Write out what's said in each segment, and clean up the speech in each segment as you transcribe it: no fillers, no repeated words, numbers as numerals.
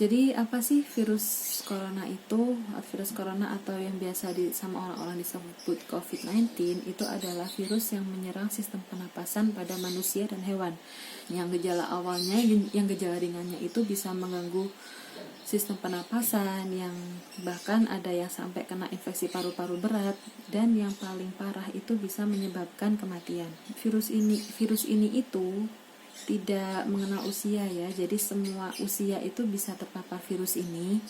Jadi apa sih virus corona itu? Virus corona atau yang biasa sama orang-orang disebut COVID-19 itu adalah virus yang menyerang sistem pernapasan pada manusia dan hewan. Yang gejala awalnya, yang gejala ringannya itu bisa mengganggu sistem pernapasan, yang bahkan ada yang sampai kena infeksi paru-paru berat, dan yang paling parah itu bisa menyebabkan kematian. Virus ini itu tidak mengenal usia ya, jadi semua usia itu bisa terpapar virus ini,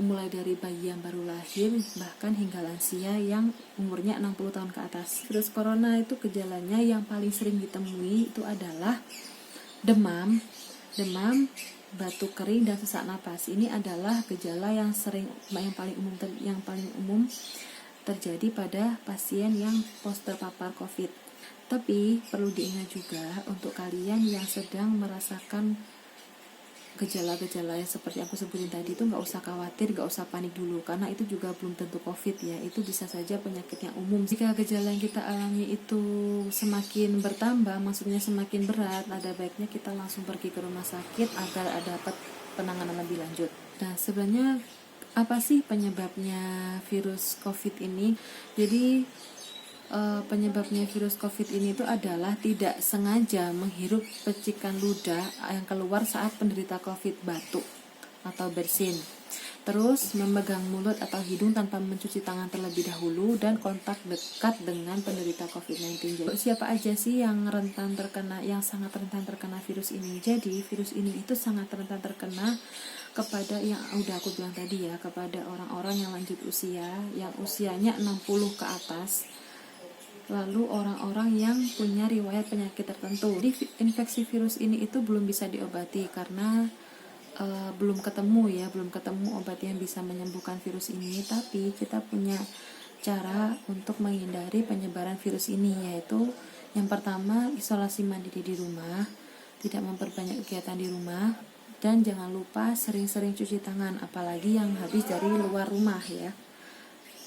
mulai dari bayi yang baru lahir bahkan hingga lansia yang umurnya 60 tahun ke atas. Virus corona itu gejalanya yang paling sering ditemui itu adalah demam, batuk kering dan sesak napas. Ini adalah gejala yang paling umum terjadi pada pasien yang terpapar COVID. Tapi perlu diingat juga untuk kalian yang sedang merasakan gejala-gejala yang seperti aku sebutin tadi itu nggak usah khawatir, nggak usah panik dulu, karena itu juga belum tentu COVID ya, itu bisa saja penyakit yang umum. Jika gejala yang kita alami itu semakin bertambah, maksudnya semakin berat, ada baiknya kita langsung pergi ke rumah sakit agar dapat penanganan lebih lanjut. Nah, sebenarnya apa sih penyebabnya virus COVID ini? Jadi penyebabnya virus COVID ini itu adalah tidak sengaja menghirup percikan ludah yang keluar saat penderita COVID batuk atau bersin, terus memegang mulut atau hidung tanpa mencuci tangan terlebih dahulu, dan kontak dekat dengan penderita COVID-19. Jadi, siapa aja sih yang sangat rentan terkena virus ini? Jadi virus ini itu sangat rentan terkena kepada yang udah aku bilang tadi ya, kepada orang-orang yang lanjut usia, yang usianya 60 ke atas, lalu orang-orang yang punya riwayat penyakit tertentu. Jadi infeksi virus ini itu belum bisa diobati karena belum ketemu obat yang bisa menyembuhkan virus ini. Tapi kita punya cara untuk menghindari penyebaran virus ini, yaitu yang pertama, isolasi mandiri di rumah, tidak memperbanyak kegiatan di rumah, dan jangan lupa sering-sering cuci tangan, apalagi yang habis dari luar rumah ya.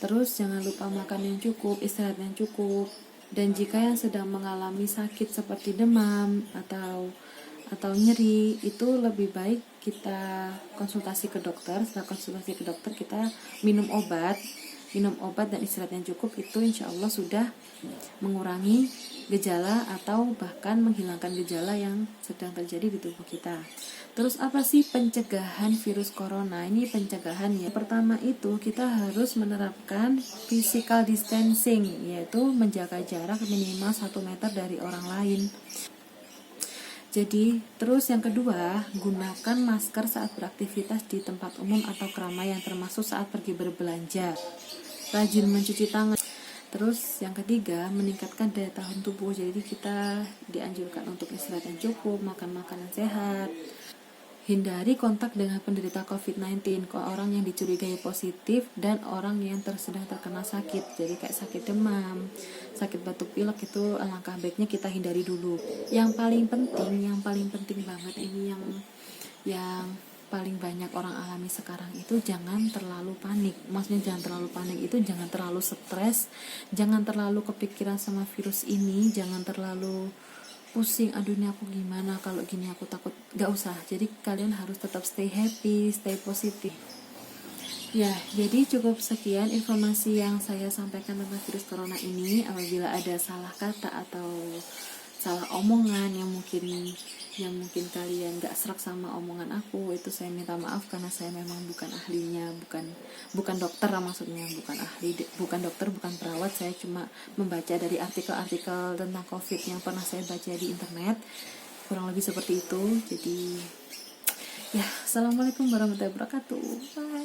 Terus jangan lupa makan yang cukup, istirahat yang cukup. Dan jika yang sedang mengalami sakit seperti demam atau nyeri, itu lebih baik kita konsultasi ke dokter. Setelah konsultasi ke dokter, kita minum obat dan istirahat yang cukup. Itu insya Allah sudah mengurangi gejala atau bahkan menghilangkan gejala yang sedang terjadi di tubuh kita. Terus apa sih pencegahan virus corona? Ini pencegahan ya. Pertama itu kita harus menerapkan physical distancing, yaitu menjaga jarak minimal 1 meter dari orang lain. Jadi, terus yang kedua, gunakan masker saat beraktivitas di tempat umum atau keramaian, termasuk saat pergi berbelanja. Rajin mencuci tangan. Terus yang ketiga, meningkatkan daya tahan tubuh. Jadi kita dianjurkan untuk istirahat yang cukup, makan makanan sehat. Hindari kontak dengan penderita COVID-19, orang yang dicurigai positif dan orang yang sedang terkena sakit. Jadi kayak sakit demam, sakit batuk pilek, itu alangkah baiknya kita hindari dulu. Yang paling penting banget ini yang paling banyak orang alami sekarang itu jangan terlalu panik. Maksudnya jangan terlalu panik itu jangan terlalu stres, jangan terlalu kepikiran sama virus ini, jangan terlalu pusing, aduh ini aku gimana, kalau gini aku takut, gak usah. Jadi kalian harus tetap stay happy, stay positif ya. Jadi cukup sekian informasi yang saya sampaikan tentang virus corona ini. Apabila ada salah kata atau salah omongan yang mungkin kalian gak serak sama omongan aku, itu saya minta maaf, karena saya memang bukan ahlinya, bukan dokter maksudnya, bukan dokter, bukan perawat. Saya cuma membaca dari artikel-artikel tentang COVID yang pernah saya baca di internet, kurang lebih seperti itu. Jadi ya, assalamualaikum warahmatullahi wabarakatuh. Bye.